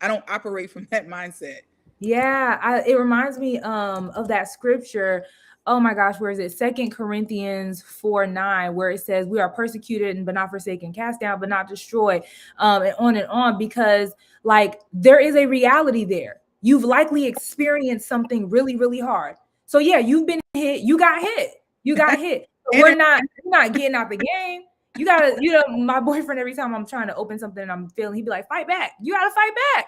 don't operate from that mindset. Yeah, it reminds me of that scripture. Oh my gosh, where is it? Second Corinthians 4:9, where it says, "We are persecuted and but not forsaken, cast down but not destroyed," and on, because like there is a reality there. You've likely experienced something really, really hard. So yeah, you've been hit. You got hit. You got hit. But And we're not getting out the game. You gotta, my boyfriend, every time I'm trying to open something and I'm feeling, he'd be like, "Fight back. You gotta fight back."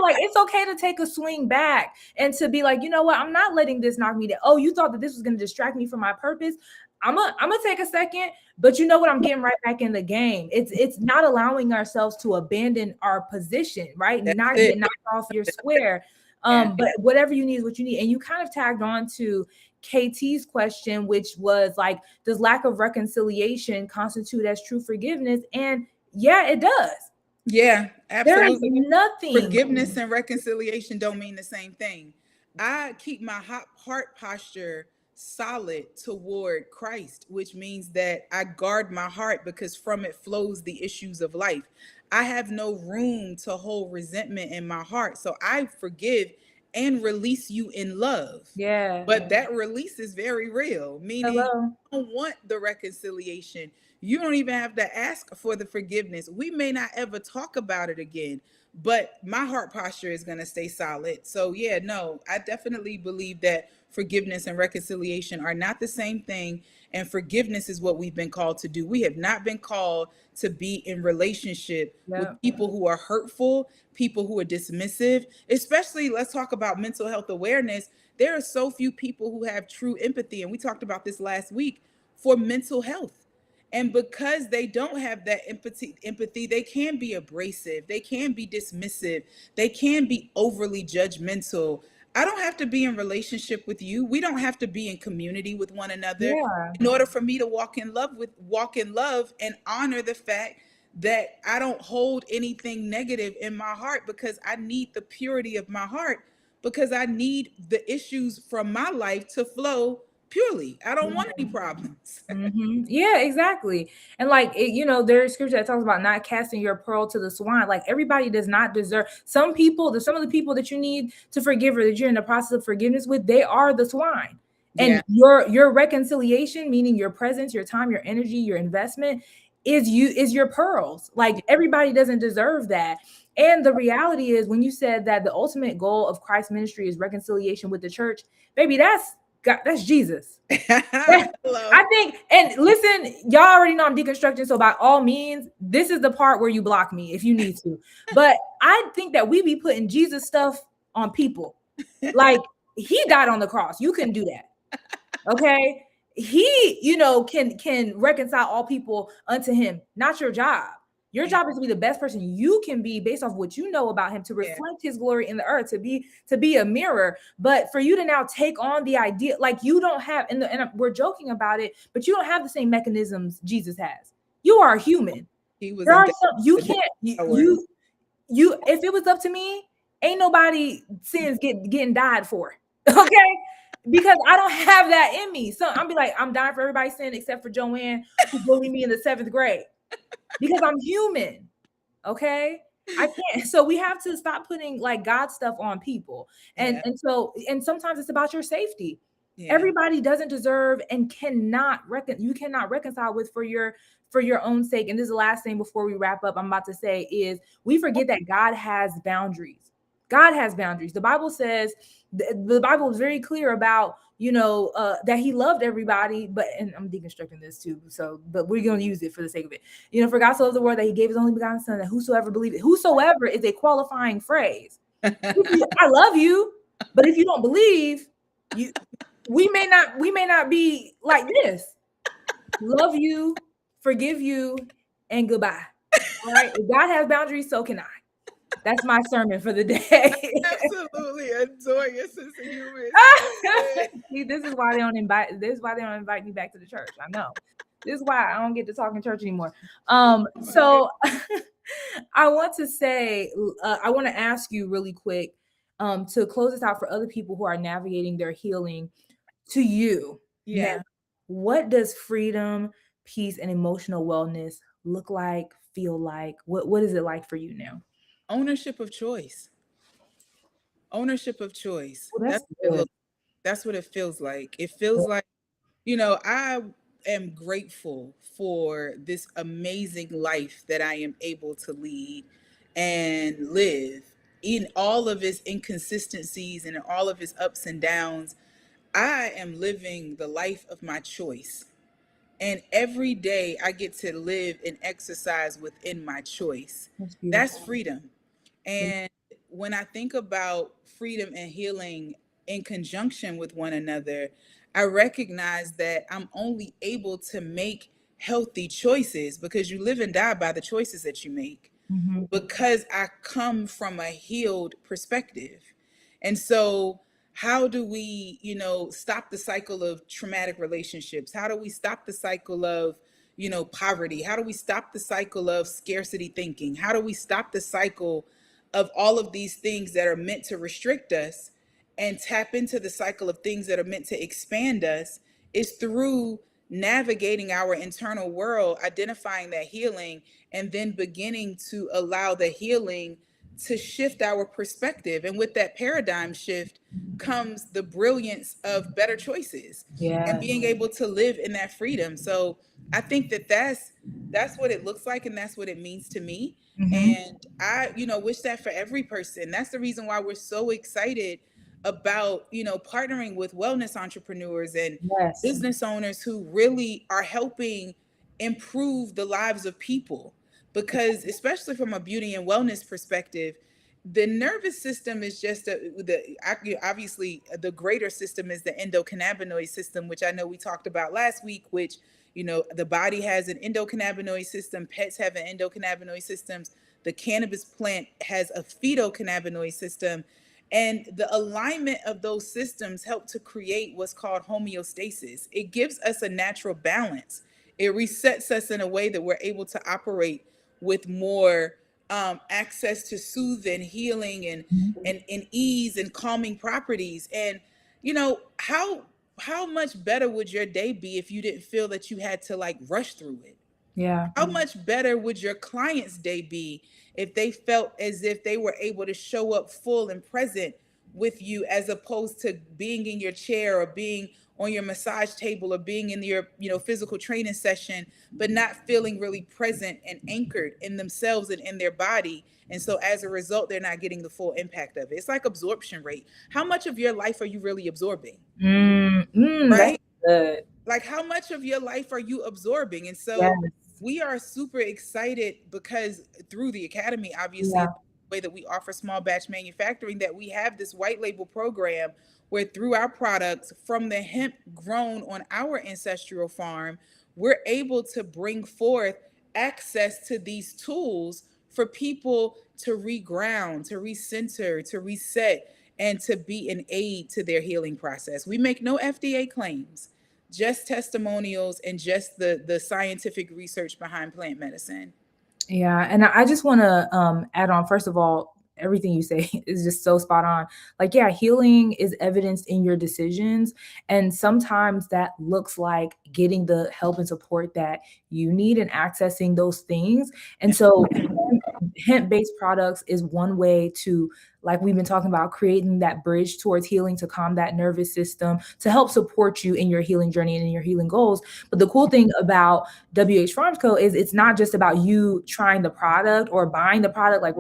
Like it's okay to take a swing back and to be like, you know what, I'm not letting this knock me down. Oh, you thought that this was going to distract me from my purpose. I'm gonna take a second, but you know what? I'm getting right back in the game. It's not allowing ourselves to abandon our position, right? that's Not it. get knocked off your square. Yeah. But whatever you need is what you need. And you kind of tagged on to KT's question, which was like, does lack of reconciliation constitute as true forgiveness? And yeah, it does. Yeah, There is absolutely. nothing. Forgiveness and reconciliation don't mean the same thing. I keep my heart posture solid toward Christ, which means that I guard my heart because from it flows the issues of life. I have no room to hold resentment in my heart. So I forgive and release you in love. Yeah. But that release is very real, meaning Hello. you don't want the reconciliation. You don't even have to ask for the forgiveness. We may not ever talk about it again, but my heart posture is going to stay solid. So, yeah, no, I definitely believe that forgiveness and reconciliation are not the same thing. And forgiveness is what we've been called to do. We have not been called to be in relationship with Yep. people who are hurtful, people who are dismissive, especially let's talk about mental health awareness. There are so few people who have true empathy. And we talked about this last week for mental health. And because they don't have that empathy, they can be abrasive, they can be dismissive, they can be overly judgmental. I don't have to be in relationship with you. We don't have to be in community with one another Yeah. in order for me to walk in love and honor the fact that I don't hold anything negative in my heart, because I need the purity of my heart, because I need the issues from my life to flow purely. I don't want any problems. Yeah, exactly. And like there's scripture that talks about not casting your pearl to the swine. Like everybody does not deserve. Some people, some of the people that you need to forgive or that you're in the process of forgiveness with, they are the swine. Yeah. And your reconciliation, meaning your presence, your time, your energy, your investment, is your pearls. Like everybody doesn't deserve that. And the reality is, when you said that the ultimate goal of Christ's ministry is reconciliation with the church, baby, that's God, that's Jesus. Hello. I think, and listen, y'all already know I'm deconstructing. So by all means, this is the part where you block me if you need to. But I think that we be putting Jesus stuff on people. Like he died on the cross. You couldn't do that. Okay. He, can reconcile all people unto him, not your job. Your Yeah. job is to be the best person you can be based off what you know about him, to Yeah. reflect his glory in the earth, to be a mirror. But for you to now take on the idea, like you don't have, and we're joking about it, but you don't have the same mechanisms Jesus has. You are human. He was There in are debt some you to death can't hour. if it was up to me, ain't nobody sins getting died for. Okay? Because I don't have that in me. So I'm be like, I'm dying for everybody's sin except for Joanne, who bullied me in the 7th grade. Because I'm human. Okay? I can't. So we have to stop putting like God stuff on people. And Yeah. and sometimes it's about your safety. Yeah. Everybody doesn't deserve and you cannot reconcile with for your own sake. And this is the last thing before we wrap up, I'm about to say is we forget that God has boundaries. God has boundaries. The Bible says, the Bible is very clear about that he loved everybody, but, and I'm deconstructing this too, so but we're going to use it for the sake of it. For God so loved the world that he gave his only begotten son, that whosoever believed it. Whosoever is a qualifying phrase. I love you, but if you don't believe, you we may not be like this. Love you, forgive you, and goodbye. All right. If God has boundaries, so can I. That's my sermon for the day. Absolutely adore your sense of humor. See, this is why they don't invite me back to the church. I know. This is why I don't get to talk in church anymore. So I want to say, I want to ask you really quick, to close this out for other people who are navigating their healing, to you now. Yeah. What does freedom, peace, and emotional wellness look like, feel like? What is it like for you now? Ownership of choice. Ownership of choice. Well, That's that's what it good. looks. That's what it feels like. It feels like, I am grateful for this amazing life that I am able to lead and live in all of its inconsistencies and in all of its ups and downs. I am living the life of my choice. And every day I get to live and exercise within my choice. That's That's beautiful. freedom. And when I think about freedom and healing in conjunction with one another, I recognize that I'm only able to make healthy choices because you live and die by the choices that you make, Mm-hmm. because I come from a healed perspective. And so, how do we, stop the cycle of traumatic relationships? How do we stop the cycle of, poverty? How do we stop the cycle of scarcity thinking? How do we stop the cycle of all of these things that are meant to restrict us and tap into the cycle of things that are meant to expand us? Is through navigating our internal world, identifying that healing, and then beginning to allow the healing to shift our perspective. And with that paradigm shift comes the brilliance of better choices and Yes. being able to live in that freedom. So I think that that's what it looks like and that's what it means to me. Hmm. And I, wish that for every person. That's the reason why we're so excited about, partnering with wellness entrepreneurs and Yes. business owners who really are helping improve the lives of people. Because especially from a beauty and wellness perspective, the nervous system is just obviously the greater system is the endocannabinoid system, which I know we talked about last week, which the body has an endocannabinoid system, pets have an endocannabinoid systems, the cannabis plant has a phytocannabinoid system, and the alignment of those systems help to create what's called homeostasis. It gives us a natural balance. It resets us in a way that we're able to operate with more access to soothing, healing, and ease and calming properties. And how much better would your day be if you didn't feel that you had to like rush through it? Yeah. How much better would your client's day be if they felt as if they were able to show up full and present with you, as opposed to being in your chair or being on your massage table or being in your physical training session, but not feeling really present and anchored in themselves and in their body? And so as a result, they're not getting the full impact of it. It's like absorption rate. How much of your life are you really absorbing? That's Right? good. Like, how much of your life are you absorbing? And so Yes. we are super excited because through the academy, obviously, Yeah. the way that we offer small batch manufacturing, that we have this white label program where through our products from the hemp grown on our ancestral farm, we're able to bring forth access to these tools for people to reground, to recenter, to reset, and to be an aid to their healing process. We make no FDA claims, just testimonials and just the scientific research behind plant medicine. Yeah, and I just wanna, add on, first of all, everything you say is just so spot on. Like, yeah, healing is evidenced in your decisions, and sometimes that looks like getting the help and support that you need and accessing those things, and so hemp-based products is one way to, like we've been talking about, creating that bridge towards healing to calm that nervous system, to help support you in your healing journey and in your healing goals. But the cool thing about WH Farms Co. is it's not just about you trying the product or buying the product. Like,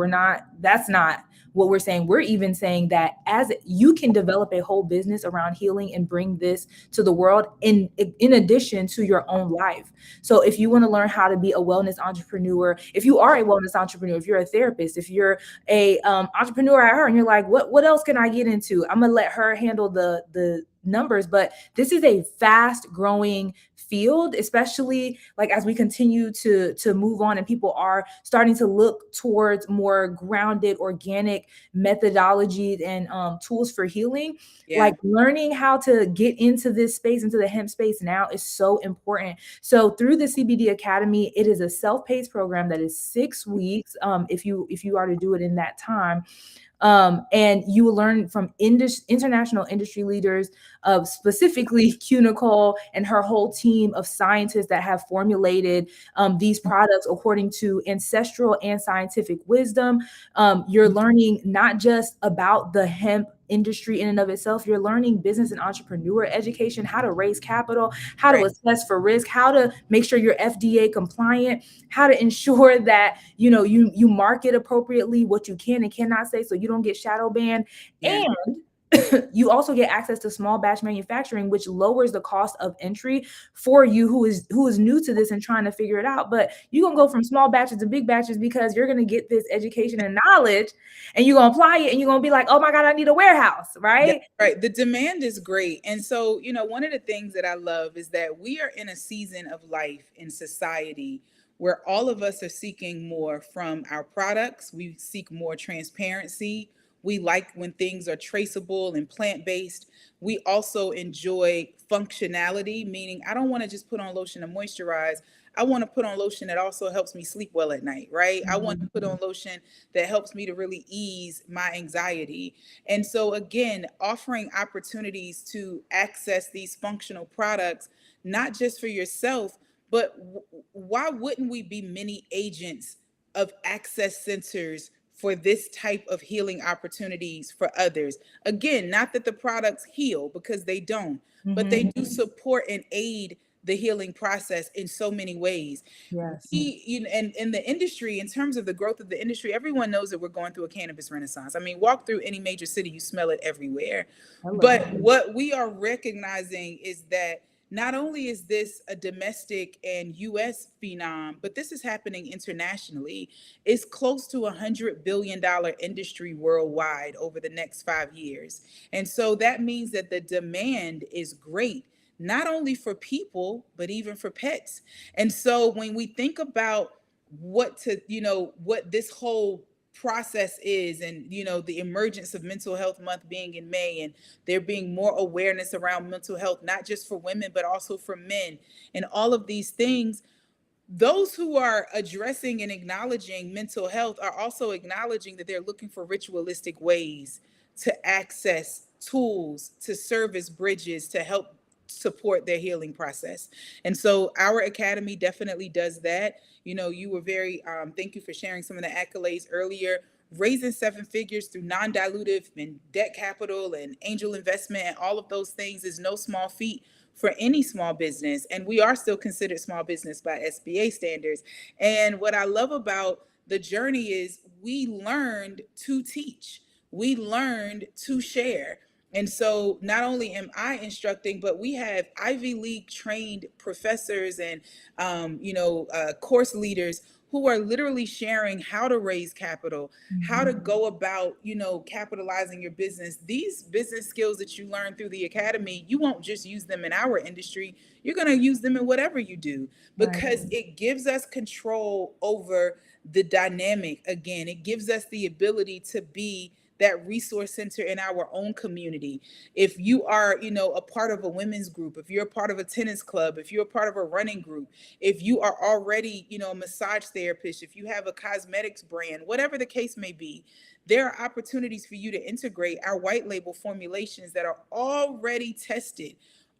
that's not what we're saying. We're even saying that as you can develop a whole business around healing and bring this to the world in addition to your own life. So if you want to learn how to be a wellness entrepreneur, if you are a wellness entrepreneur, if you're a therapist, if you're a entrepreneur at her and you're like, what else can I get into? I'm gonna let her handle the numbers. But this is a fast growing field, especially like as we continue to move on and people are starting to look towards more grounded organic methodologies and tools for healing. Like, Yeah. learning how to get into this space, into the hemp space now, is so important. So through the CBD Academy, it is a self-paced program that is 6 weeks, if you are to do it in that time. And you will learn from international industry leaders, of specifically Q Nicole and her whole team of scientists that have formulated these products according to ancestral and scientific wisdom. You're learning not just about the hemp industry in and of itself, you're learning business and entrepreneur education, how to raise capital, how to Right. assess for risk, how to make sure you're FDA compliant, how to ensure that you market appropriately, what you can and cannot say, so you don't get shadow banned. Yeah. And you also get access to small batch manufacturing, which lowers the cost of entry for you who is new to this and trying to figure it out. But you're gonna go from small batches to big batches because you're gonna get this education and knowledge, and you're gonna apply it, and you're gonna be like, oh my God, I need a warehouse, That's right? right. The demand is great. And so, one of the things that I love is that we are in a season of life in society where all of us are seeking more from our products. We seek more transparency. We like when things are traceable and plant based. We also enjoy functionality, meaning I don't want to just put on lotion to moisturize. I want to put on lotion that also helps me sleep well at night, right? I want to Mhm. put on lotion that helps me to really ease my anxiety. And so, again, offering opportunities to access these functional products, not just for yourself, but why wouldn't we be many agents of access centers for this type of healing opportunities for others. Again, not that the products heal, because they don't, but Mhm. they do support and aid the healing process in so many ways. Yes. We, you know, and in the industry, in terms of the growth of the industry, everyone knows that we're going through a cannabis renaissance. I mean, walk through any major city, you smell it everywhere. Hello. But what we are recognizing is that not only is this a domestic and US phenom, but this is happening internationally. It's close to $100 billion industry worldwide over the next 5 years. And so that means that the demand is great, not only for people, but even for pets. And so when we think about what this whole process is, and the emergence of mental health month being in May, and there being more awareness around mental health, not just for women but also for men, and all of these things, those who are addressing and acknowledging mental health are also acknowledging that they're looking for ritualistic ways to access tools, to serve as bridges to help support their healing process. And so our academy definitely does that. You were very, thank you for sharing some of the accolades earlier. Raising seven figures through non-dilutive and debt capital and angel investment and all of those things is no small feat for any small business. And we are still considered small business by SBA standards. And what I love about the journey is we learned to teach, we learned to share. And so not only am I instructing, but we have Ivy League trained professors and course leaders who are literally sharing how to raise capital, how to Mhm. go about, capitalizing your business. These business skills that you learn through the academy, you won't just use them in our industry. You're going to use them in whatever you do, Right. because it gives us control over the dynamic. Again, it gives us the ability to be that resource center in our own community. If you are, a part of a women's group, if you're a part of a tennis club, if you're a part of a running group, if you are already, a massage therapist, if you have a cosmetics brand, whatever the case may be, there are opportunities for you to integrate our white label formulations that are already tested,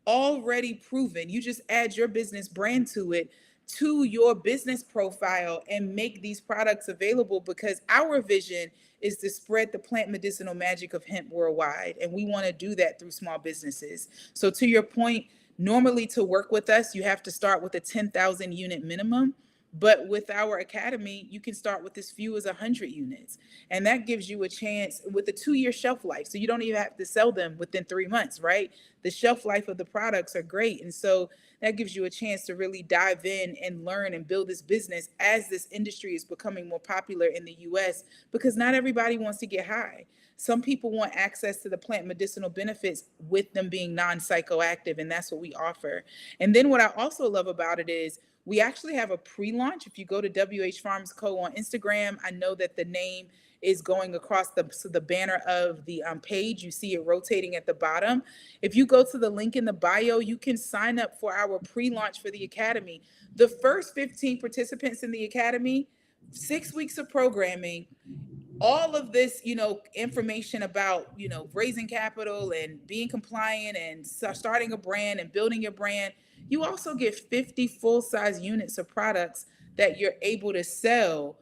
already proven. You just add your business brand to it, to your business profile, and make these products available, because our vision is to spread the plant medicinal magic of hemp worldwide. And we want to do that through small businesses. So, to your point, normally to work with us, you have to start with a 10,000 unit minimum. But with our academy, you can start with as few as 100 units. And that gives you a chance with a 2 year shelf life. So you don't even have to sell them within 3 months, right? The shelf life of the products are great. And so that gives you a chance to really dive in and learn and build this business as this industry is becoming more popular in the US, because not everybody wants to get high. Some people want access to the plant medicinal benefits with them being non psychoactive, and that's what we offer. And then what I also love about it is we actually have a pre launch. If you go to WH Farms Co. on Instagram, I know that the name is going across the banner of the page. You see it rotating at the bottom. If you go to the link in the bio, you can sign up for our pre launch for the Academy. The first 15 participants in the Academy, 6 weeks of programming, all of this, information about, raising capital and being compliant and starting a brand and building your brand. You also get 50 full size units of products that you're able to sell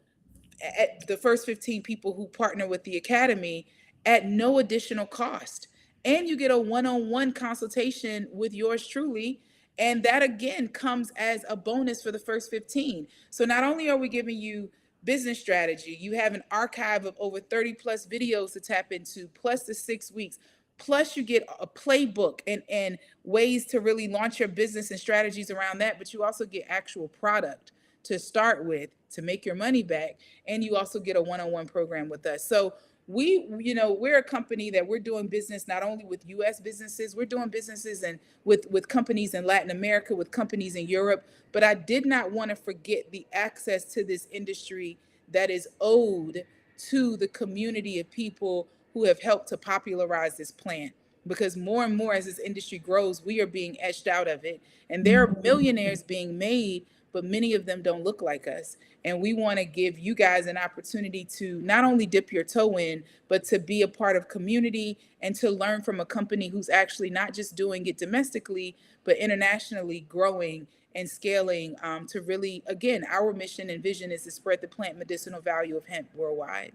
at the first 15 people who partner with the academy at no additional cost. And you get a one-on-one consultation with yours truly. And that again comes as a bonus for the first 15. So not only are we giving you business strategy, you have an archive of over 30 plus videos to tap into, plus the 6 weeks. Plus, you get a playbook and ways to really launch your business and strategies around that. But you also get actual product to start with to make your money back, and you also get a one-on-one program with us. So we're a company that we're doing business not only with US businesses, we're doing businesses and with companies in Latin America, with companies in Europe. But I did not want to forget the access to this industry that is owed to the community of people who have helped to popularize this plant, because more and more as this industry grows, we are being etched out of it, and there are millionaires being made, but many of them don't look like us. And we want to give you guys an opportunity to not only dip your toe in, but to be a part of community and to learn from a company who's actually not just doing it domestically, but internationally growing and scaling, to really, again, our mission and vision is to spread the plant medicinal value of hemp worldwide.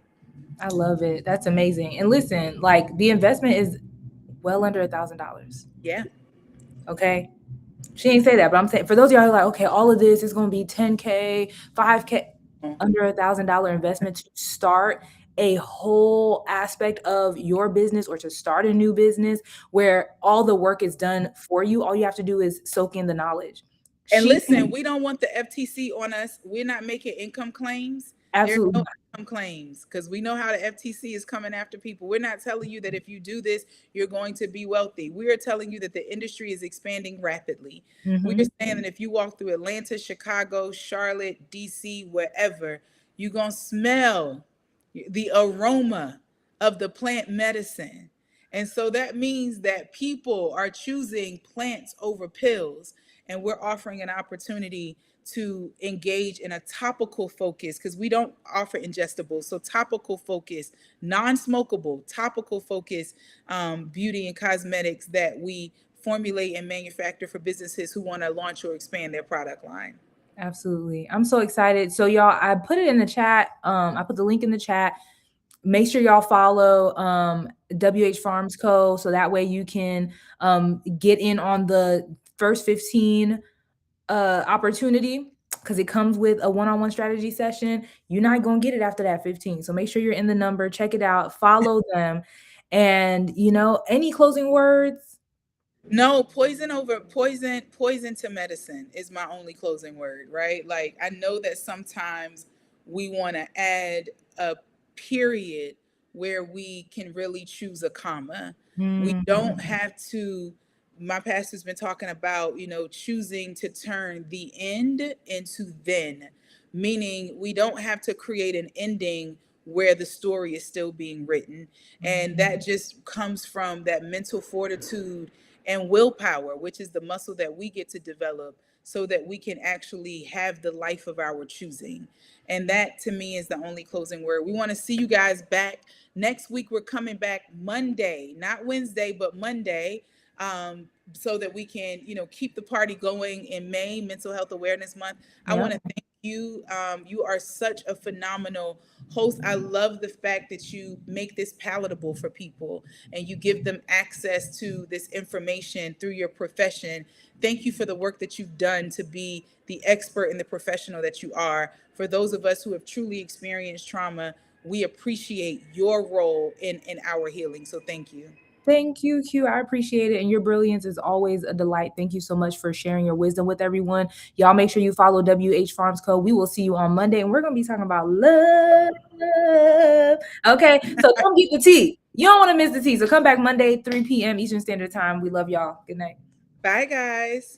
I love it. That's amazing. And listen, like the investment is well under $1,000. Yeah. Okay. She ain't say that, but I'm saying for those of y'all who are like, okay, all of this is gonna be 10K, 5K, under $1,000 investment to start a whole aspect of your business or to start a new business where all the work is done for you. All you have to do is soak in the knowledge. And She listen, we don't want the FTC on us. We're not making income claims. There are absolutely no income claims because we know how the FTC is coming after people. We're not telling you that if you do this, you're going to be wealthy. We are telling you that the industry is expanding rapidly. We are not. saying that if you walk through Atlanta, Chicago, Charlotte, DC, wherever, you're going to smell the aroma of the plant medicine. And so that means that people are choosing plants over pills, and we're offering an opportunity to engage in a topical focus because we don't offer ingestibles. So topical focus, non-smokable, topical focus, beauty and cosmetics that we formulate and manufacture for businesses who want to launch or expand their product line. Absolutely. I'm so excited. So y'all, I put it in the chat. I put the link in the chat. Make sure y'all follow WH Farms Co. So that way you can get in on the first 15 opportunity because it comes with a one-on-one strategy session. You're not gonna get it after that 15. So make sure you're in the number, check it out, follow them. And any closing words? No, poison to medicine is my only closing word, right? Like I know that sometimes we want to add a period where we can really choose a comma. We don't Mhm. have to. My pastor's been talking about, choosing to turn the end into then, meaning we don't have to create an ending where the story is still being written. And that just comes from that mental fortitude and willpower, which is the muscle that we get to develop so that we can actually have the life of our choosing. And that to me is the only closing word. We want to see you guys back next week. We're coming back Monday, not Wednesday, but Monday. So that we can, keep the party going in May, Mental Health Awareness Month. I Yep. want to thank you. You are such a phenomenal host. I love the fact that you make this palatable for people and you give them access to this information through your profession. Thank you for the work that you've done to be the expert and the professional that you are. For those of us who have truly experienced trauma, we appreciate your role in our healing. So thank you. Thank you, Q. I appreciate it. And your brilliance is always a delight. Thank you so much for sharing your wisdom with everyone. Y'all make sure you follow WH Farms Co. We will see you on Monday, and we're going to be talking about love. Okay. So don't get the tea. You don't want to miss the tea. So come back Monday, 3 p.m. Eastern Standard Time. We love y'all. Good night. Bye, guys.